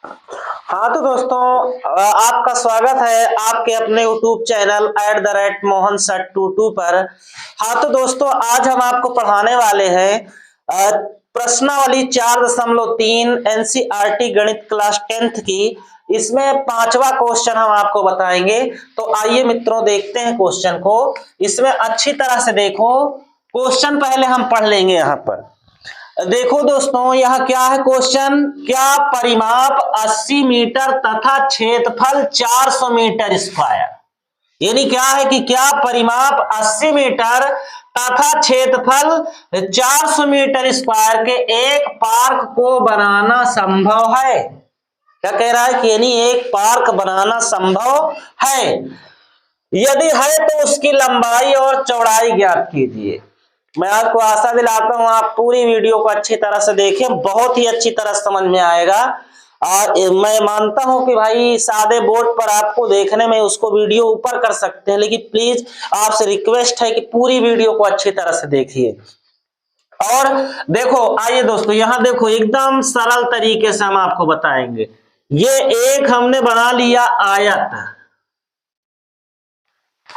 हाँ तो दोस्तों, आपका स्वागत है आपके अपने YouTube चैनल @mohansat22 पर। हाँ तो दोस्तों, आज हम आपको पढ़ाने वाले हैं प्रश्नावली 4.3 NCERT गणित क्लास 10th की। इसमें 5वां क्वेश्चन हम आपको बताएंगे। तो आइए मित्रों, देखते हैं क्वेश्चन को। इसमें अच्छी तरह से देखो, क्वेश्चन पहले हम पढ़ लेंगे। यहाँ पर देखो दोस्तों, यह क्या है क्वेश्चन, क्या परिमाप 80 मीटर तथा क्षेत्रफल 400 मीटर स्क्वायर, यानी क्या है कि क्या परिमाप 80 मीटर तथा क्षेत्रफल 400 मीटर स्क्वायर के एक पार्क को बनाना संभव है। क्या कह रहा है कि यानी एक पार्क बनाना संभव है। यदि है तो उसकी लंबाई और चौड़ाई ज्ञात कीजिए। मैं आपको आशा दिलाता हूं आप पूरी वीडियो को अच्छी तरह से देखें, बहुत ही अच्छी तरह समझ में आएगा। और मैं मानता हूं कि भाई सादे बोर्ड पर आपको देखने में उसको वीडियो ऊपर कर सकते हैं, लेकिन प्लीज आपसे रिक्वेस्ट है कि पूरी वीडियो को अच्छी तरह से देखिए। और देखो, आइए दोस्तों, यहां देखो, एकदम सरल तरीके से हम आपको बताएंगे। ये एक हमने बना लिया आयत।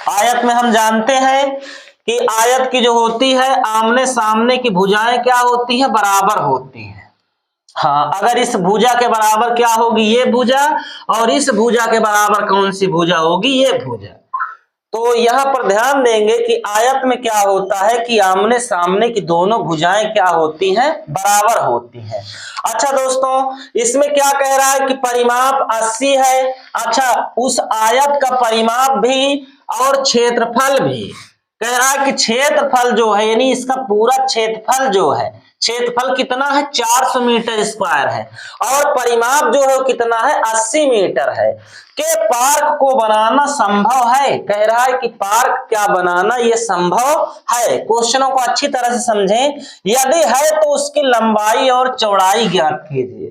आयत में हम जानते हैं कि आयत की जो होती है, आमने सामने की भुजाएं क्या होती हैं, बराबर होती हैं। हाँ, अगर इस भुजा के बराबर क्या होगी, ये भुजा, और इस भुजा के बराबर कौन सी भुजा होगी, ये भुजा। तो यहां पर ध्यान देंगे कि आयत में क्या होता है कि आमने सामने की दोनों भुजाएं क्या होती हैं, बराबर होती हैं। अच्छा दोस्तों, इसमें क्या कह रहा है कि परिमाप 80 है। अच्छा, उस आयत का परिमाप भी और क्षेत्रफल भी कह रहा है कि क्षेत्रफल जो है, यानी इसका पूरा क्षेत्रफल जो है, क्षेत्रफल कितना है, 400 मीटर स्क्वायर है, और परिमाप जो है वो कितना है, 80 मीटर है। के पार्क को बनाना संभव है। कह रहा है कि पार्क क्या बनाना ये संभव है। क्वेश्चनों को अच्छी तरह से समझें। यदि है तो उसकी लंबाई और चौड़ाई ज्ञात कीजिए।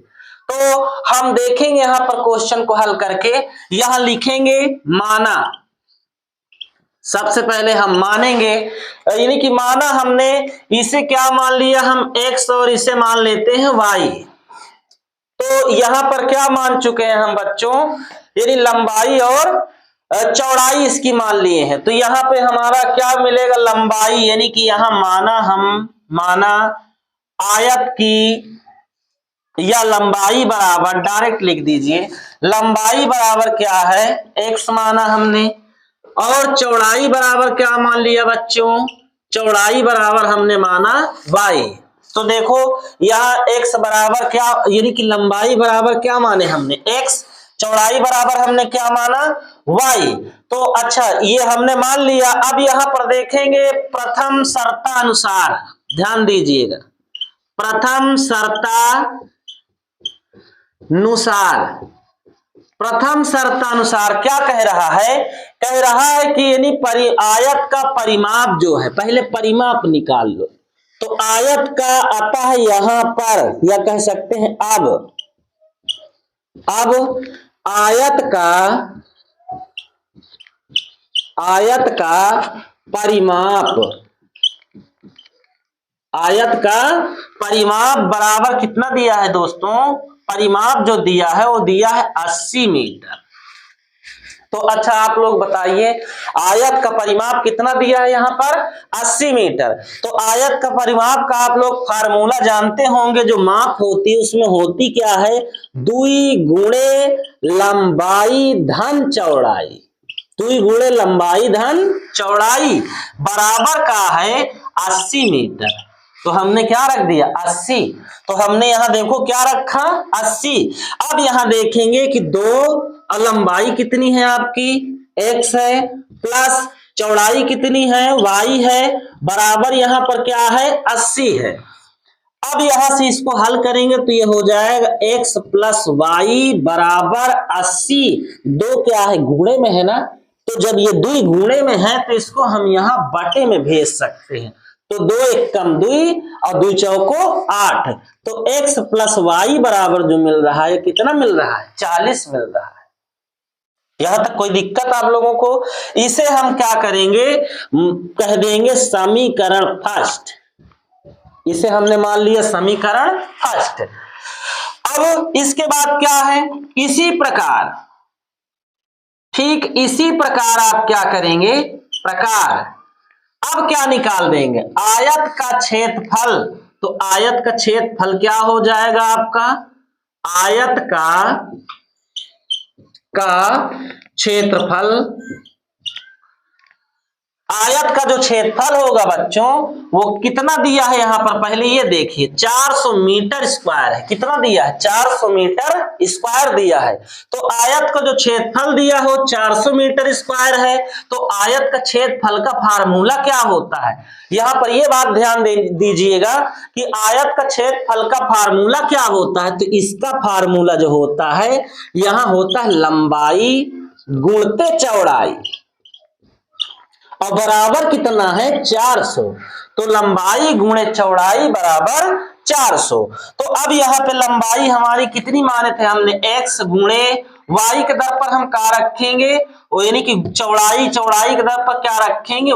तो हम देखेंगे यहां पर क्वेश्चन को हल करके। यहां लिखेंगे माना। सबसे पहले हम मानेंगे, यानी कि माना हमने इसे क्या मान लिया, हम x और इसे मान लेते हैं y। तो यहां पर क्या मान चुके हैं हम बच्चों, यानी लंबाई और चौड़ाई इसकी मान लिए हैं। तो यहां पे हमारा क्या मिलेगा, लंबाई, यानी कि यहां माना आयत की या लंबाई बराबर, डायरेक्ट लिख दीजिए, लंबाई बराबर क्या है, x माना हमने, और चौड़ाई बराबर क्या मान लिया बच्चों, चौड़ाई बराबर हमने माना y। तो देखो यहां x बराबर क्या, यानी कि लंबाई बराबर क्या माने हमने, x, चौड़ाई बराबर हमने क्या माना, y। तो अच्छा, ये हमने मान लिया। अब यहां पर देखेंगे प्रथम शर्तानुसार, ध्यान दीजिएगा, प्रथम शर्तानुसार क्या कह रहा है, कह रहा है कि यानी आयत का परिमाप जो है, पहले परिमाप निकाल लो। तो आयत का आता है यहां पर, या कह सकते हैं अब आयत का परिमाप बराबर कितना दिया है दोस्तों, परिमाप जो दिया है वो दिया है 80 मीटर। तो अच्छा, आप लोग बताइए, आयत का परिमाप कितना दिया है यहाँ पर, 80 मीटर। तो आयत का परिमाप का आप लोग फार्मूला जानते होंगे, जो माप होती है उसमें होती क्या है, 2 गुणे लंबाई धन चौड़ाई, 2 गुणे लंबाई धन चौड़ाई बराबर का है 80 मीटर। तो हमने क्या रख दिया, 80। तो हमने यहां देखो क्या रखा, 80। अब यहां देखेंगे कि 2 लंबाई कितनी है आपकी, x है, प्लस चौड़ाई कितनी है, y है, बराबर यहां पर क्या है, 80 है। अब यहां से इसको हल करेंगे तो ये हो जाएगा x प्लस वाई बराबर 80। 2 क्या है, गुणे में है ना, तो जब ये 2 गुणे में है तो इसको हम यहां बटे में भेज सकते हैं। तो 2 एक कम 2 और 2 चौको 8। तो x प्लस वाई बराबर जो मिल रहा है, कितना मिल रहा है, 40 मिल रहा है। यहां तक कोई दिक्कत आप लोगों को? इसे हम क्या करेंगे, कह देंगे समीकरण फर्स्ट। इसे हमने मान लिया समीकरण फर्स्ट। अब इसके बाद क्या है, इसी प्रकार, ठीक इसी प्रकार आप क्या करेंगे, प्रकार, अब क्या निकाल देंगे, आयत का क्षेत्रफल। तो आयत का क्षेत्रफल क्या हो जाएगा आपका, आयत का क्षेत्रफल, आयत का जो क्षेत्रफल होगा बच्चों वो कितना दिया है यहां पर, पहले ये देखिए 400 मीटर स्क्वायर है। कितना दिया है, 400 मीटर स्क्वायर दिया है। तो आयत का जो क्षेत्रफल दिया हो 400 मीटर स्क्वायर है, तो आयत का क्षेत्रफल का फार्मूला क्या होता है। यहां पर ये बात ध्यान दीजिएगा कि आयत का क्षेत्रफल का फार्मूला क्या होता है। तो इसका फार्मूला जो होता है यहां होता है लंबाई गुणते चौड़ाई, और बराबर कितना है 400। तो लंबाई गुणे चौड़ाई बराबर 400। तो अब यहाँ पे लंबाई हमारी कितनी माने थे हमने, x गुणे y के दर पर हम क्या रखेंगे, वो यानी कि चौड़ाई के दर पर क्या रखेंगे y,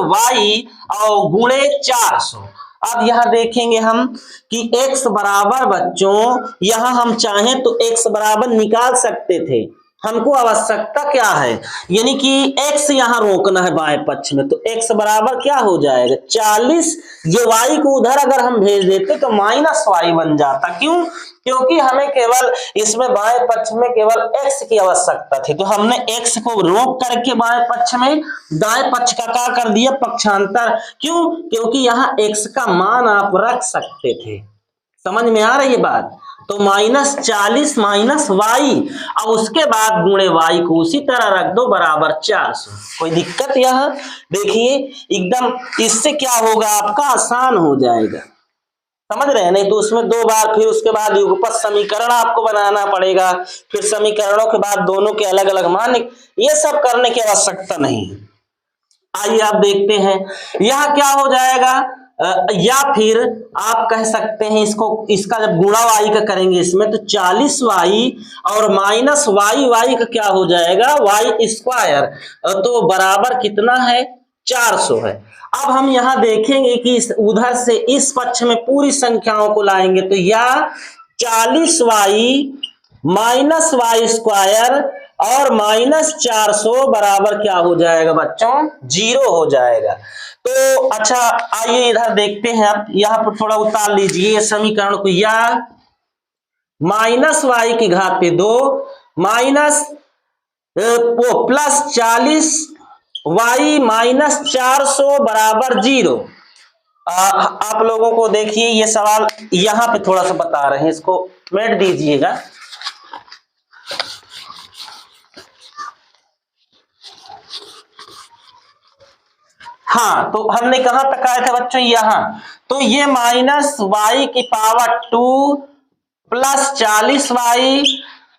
और गुणे 400। अब यहाँ देखेंगे हम कि x बराबर बच्चों, यहाँ हम चाहें तो x बराबर निकाल सकते थे। हमको आवश्यकता क्या है, यानी कि x यहां रोकना है बाएं पक्ष में। तो x बराबर क्या हो जाएगा 40, ये y को उधर अगर हम भेज देते तो माइनस y बन जाता। क्यों, क्योंकि हमें केवल इसमें बाएं पक्ष में केवल x की आवश्यकता थी। तो हमने x को रोक करके बाएं पक्ष में दाएं पक्ष का क्या कर दिया, पक्षांतर। क्यों, क्योंकि यहाँ x का मान आप रख सकते थे। समझ में आ रही है बात। तो -40 माइनस वाई, और उसके बाद गुणे वाई को उसी तरह रख दो बराबर 400। कोई दिक्कत यहाँ, देखिए एकदम इससे क्या होगा आपका आसान हो जाएगा। समझ रहे हैं, नहीं तो उसमें 2 बार फिर उसके बाद युगपत समीकरण आपको बनाना पड़ेगा, फिर समीकरणों के बाद दोनों के अलग अलग मान, ये सब करने की आवश्यकता नहीं है। आइए आप देखते हैं यहाँ क्या हो जाएगा, या फिर आप कह सकते हैं इसको, इसका जब गुणा वाई का करेंगे इसमें तो 40 वाई और माइनस वाई, वाई का क्या हो जाएगा वाई स्क्वायर, तो बराबर कितना है 400 है। अब हम यहाँ देखेंगे कि उधर से इस पक्ष में पूरी संख्याओं को लाएंगे, तो या 40 वाई माइनस वाई स्क्वायर और -400 बराबर क्या हो जाएगा बच्चों, 0 हो जाएगा। तो अच्छा आइए इधर देखते हैं, आप यहाँ पर थोड़ा उतार लीजिए समीकरण को, या -y की घात पे 2 माइनस वो प्लस 40 y माइनस 400 बराबर 0। आप लोगों को देखिए ये सवाल यहाँ पे थोड़ा सा बता रहे हैं, इसको मिट दीजिएगा। हाँ, तो हमने कहां तक आए थे बच्चों, यहां। तो ये -y⁻² प्लस 40y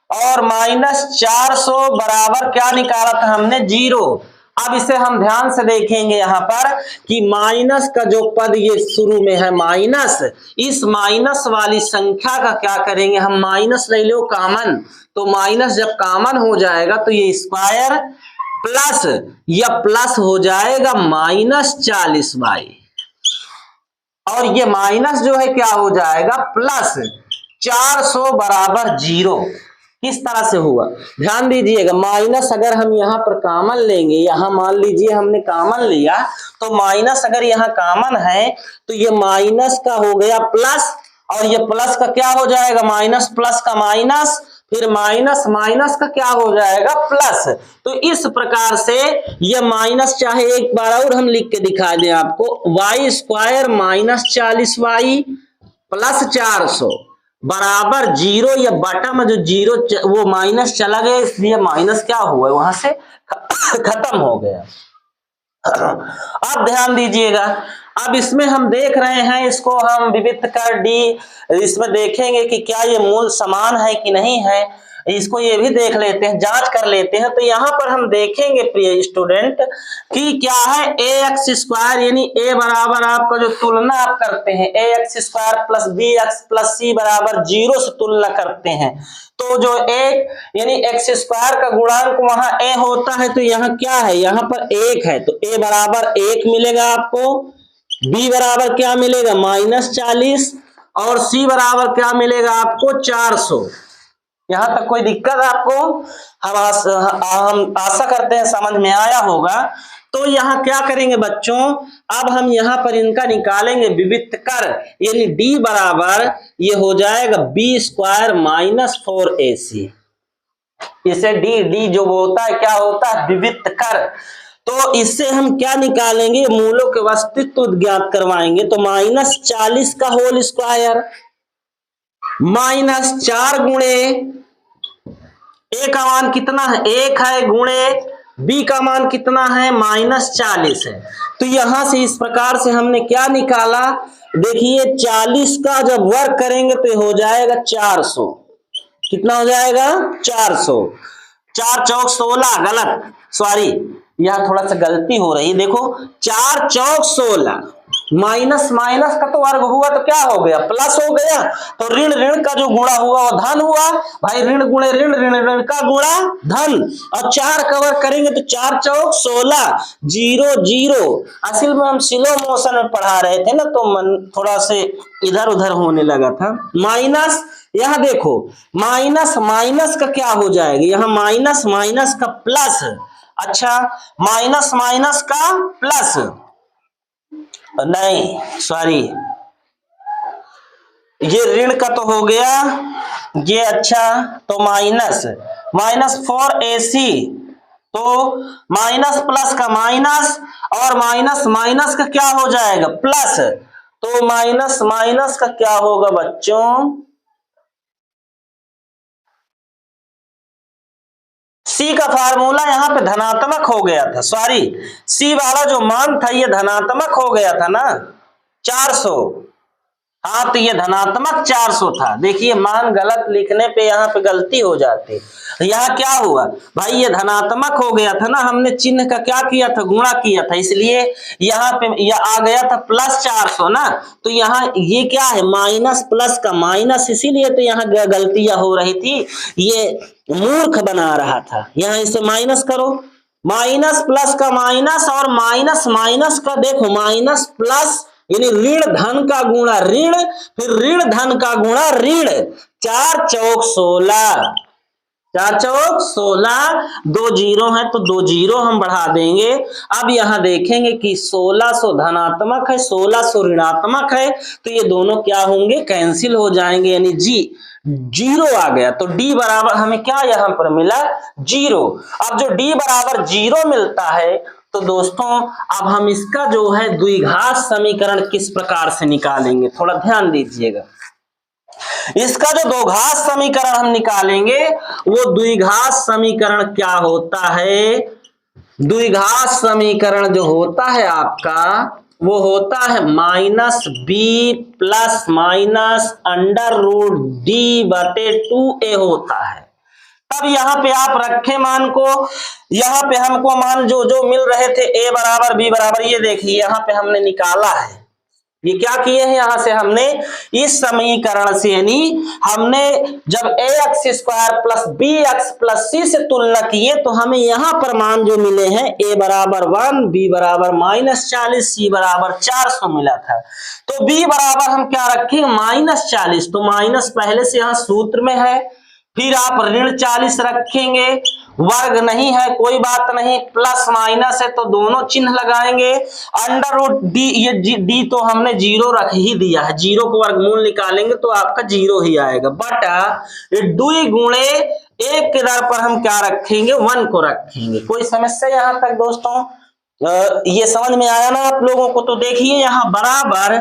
और -400 बराबर क्या निकाला था हमने 0। अब इसे हम ध्यान से देखेंगे यहाँ पर कि माइनस का जो पद ये शुरू में है माइनस, इस माइनस वाली संख्या का क्या करेंगे हम, माइनस ले लो कॉमन। तो माइनस जब कॉमन हो जाएगा तो ये स्क्वायर प्लस या प्लस हो जाएगा -40y, और ये माइनस जो है क्या हो जाएगा प्लस 400 बराबर 0। किस तरह से हुआ ध्यान दीजिएगा, माइनस अगर हम यहाँ पर कॉमन लेंगे, यहाँ मान लीजिए हमने कॉमन लिया, तो माइनस अगर यहाँ कॉमन है तो ये माइनस का हो गया प्लस, और ये प्लस का क्या हो जाएगा माइनस, प्लस का माइनस, फिर माइनस माइनस का क्या हो जाएगा प्लस। तो इस प्रकार से ये माइनस, चाहे एक बार और हम लिख के दिखा दें आपको, वाई स्क्वायर -40y प्लस 400 बराबर 0, या बटा में जो 0 वो माइनस चला गया, इसलिए माइनस क्या हुआ वहां से खत्म हो गया। अब ध्यान दीजिएगा, अब इसमें हम देख रहे हैं, इसको हम विविध कर डी, इसमें देखेंगे कि क्या ये मूल समान है कि नहीं है, इसको ये भी देख लेते हैं, जांच कर लेते हैं। तो यहाँ पर हम देखेंगे प्रिय स्टूडेंट कि क्या है ax² यानी a बराबर आपका जो तुलना आप करते हैं ax² plus bx plus c बराबर 0 से तुलना करते हैं। तो जो एक यानी x² का गुणांक वहां a होता है, तो यहाँ क्या है, यहाँ पर 1 है, तो a बराबर 1 मिलेगा आपको, b बराबर क्या मिलेगा -40, और c बराबर क्या मिलेगा आपको 400। यहाँ तक कोई दिक्कत आपको? हम आशा करते हैं समझ में आया होगा। तो यहाँ क्या करेंगे बच्चों, अब हम यहाँ पर इनका निकालेंगे विविक्त कर, यानी d बराबर ये हो जाएगा b² माइनस 4ac। इसे d जो होता है क्या होता है, विविक्त कर। तो इससे हम क्या निकालेंगे, मूलों के अस्तित्व ज्ञात करवाएंगे। तो -40 का होल स्क्वायर माइनस 4 गुणे ए का मान कितना है, 1 है, गुणे बी का मान कितना है, -40 है। तो यहां से इस प्रकार से हमने क्या निकाला, देखिए 40 का जब वर्ग करेंगे तो हो जाएगा 400। कितना हो जाएगा, 400। 4 चौक 16, गलत, सॉरी यहां थोड़ा सा गलती हो रही है। देखो 4 चौक 16, माइनस माइनस का तो वर्ग हुआ तो क्या हो गया, प्लस हो गया। तो ऋण ऋण का जो गुणा हुआ वो धन हुआ भाई, ऋण गुणे ऋण, ऋण ऋण का गुणा धन। और 4 का वर्ग करेंगे तो 4 चौक 16, 0 0। असल में हम स्लो मोशन में पढ़ा रहे थे ना, तो मन थोड़ा से इधर उधर होने लगा था। माइनस, यहां देखो माइनस माइनस का क्या हो जाएगा, यहां माइनस माइनस का प्लस। अच्छा, माइनस माइनस का प्लस नहीं, सॉरी ये ऋण का तो हो गया ये। अच्छा, तो माइनस 4ac, तो माइनस प्लस का माइनस, और माइनस माइनस का क्या हो जाएगा, प्लस। तो माइनस माइनस का क्या होगा बच्चों, सी का फार्मूला यहाँ पे धनात्मक हो गया था, सॉरी सी वाला जो मान था ये धनात्मक हो गया था ना, 400। हाँ, तो ये धनात्मक 400 था। देखिए मान गलत लिखने पे यहाँ पे गलती हो जाती। यहाँ क्या हुआ भाई, ये धनात्मक हो गया था ना, हमने चिन्ह का क्या किया था, गुणा किया था, इसलिए यहाँ पे यह आ गया था प्लस 400 ना। तो यहाँ ये क्या है, माइनस प्लस का माइनस, इसीलिए तो यहाँ गलतियां हो रही थी, ये मूर्ख बना रहा था। यहाँ इसे माइनस करो, माइनस प्लस का माइनस, और माइनस माइनस का देखो माइनस प्लस, यानी ऋण धन का गुणा ऋण, फिर ऋण धन का गुणा ऋण। 4 चौक 16, 4 चौक 16, 2 जीरो है तो 2 जीरो हम बढ़ा देंगे। अब यहां देखेंगे कि 1600 धनात्मक है, 1600 ऋणात्मक है, तो ये दोनों क्या होंगे, कैंसिल हो जाएंगे, यानी जीरो आ गया। तो d बराबर हमें क्या यहां पर मिला, 0। अब जो d बराबर 0 मिलता है, तो दोस्तों अब हम इसका जो है द्विघात समीकरण किस प्रकार से निकालेंगे, थोड़ा ध्यान दीजिएगा। इसका जो द्विघात समीकरण हम निकालेंगे, वो द्विघात समीकरण क्या होता है, द्विघात समीकरण जो होता है आपका, वो होता है -b प्लस माइनस √d/2a होता है। तब यहाँ पे आप रखे मान को, यहाँ पे हमको मान जो जो मिल रहे थे a बराबर b बराबर, ये देखिए यहाँ पे हमने निकाला है। ये क्या किए हैं, यहां से हमने इस समीकरण से, यानी हमने जब ax² plus bx plus c से तुलना किए, तो हमें यहां पर मान जो मिले हैं a बराबर 1, b बराबर -40, c बराबर 400 मिला था। तो b बराबर हम क्या रखेंगे, -40, तो माइनस पहले से यहां सूत्र में है, फिर आप ऋण 40 रखेंगे, वर्ग नहीं है कोई बात नहीं, प्लस माइनस है तो दोनों चिन्ह लगाएंगे। √d, ये d तो हमने 0 रख ही दिया है, 0 को वर्गमूल निकालेंगे तो आपका 0 ही आएगा, बटा ये 2 गुणे 1 के दर पर हम क्या रखेंगे, 1 को रखेंगे। कोई समस्या यहाँ तक दोस्तों, ये समझ में आया ना आप लोगों को? तो देखिए यहाँ बराबर,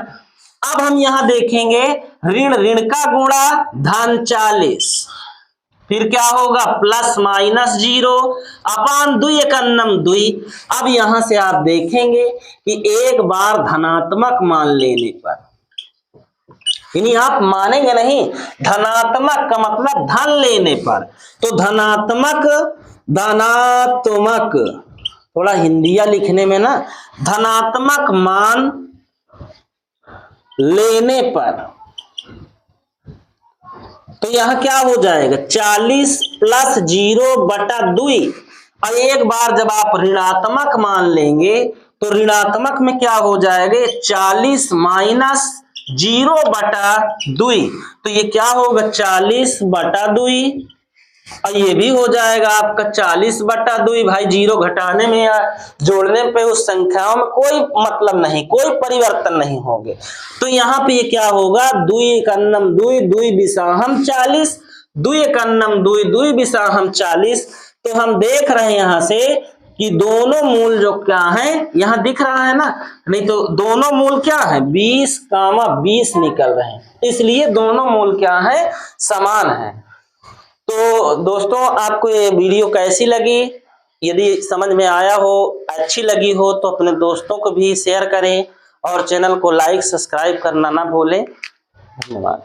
अब हम यहाँ देखेंगे ऋण ऋण का गुणा धन 40, फिर क्या होगा प्लस माइनस 0 अपान 2 एकन्नम 2। अब यहां से आप देखेंगे कि एक बार धनात्मक मान लेने पर, यानी आप मानेंगे नहीं, धनात्मक का मतलब धन लेने पर, तो धनात्मक धनात्मक थोड़ा हिंदिया लिखने में ना, धनात्मक मान लेने पर, तो यहां क्या हो जाएगा 40 प्लस 0/2। और एक बार जब आप ऋणात्मक मान लेंगे, तो ऋणात्मक में क्या हो जाएगा, 40 माइनस 0/2। तो ये क्या होगा 40/2 और ये भी हो जाएगा आपका 40/2। भाई जीरो घटाने में या जोड़ने पे उस संख्याओं में कोई मतलब नहीं, कोई परिवर्तन नहीं होंगे। तो यहाँ पे ये क्या होगा 2 एकन्नम 2, 2 बिसाहम 40, 2 एकन्नम 2, 2 बिसाहम 40। तो हम देख रहे हैं यहाँ से कि दोनों मूल जो क्या है यहाँ दिख रहा है ना, नहीं तो दोनों मूल क्या है 20, 20 निकल रहे हैं, इसलिए दोनों मूल क्या है समान है। तो दोस्तों आपको ये वीडियो कैसी लगी, यदि समझ में आया हो, अच्छी लगी हो तो अपने दोस्तों को भी शेयर करें और चैनल को लाइक सब्सक्राइब करना ना भूलें। धन्यवाद।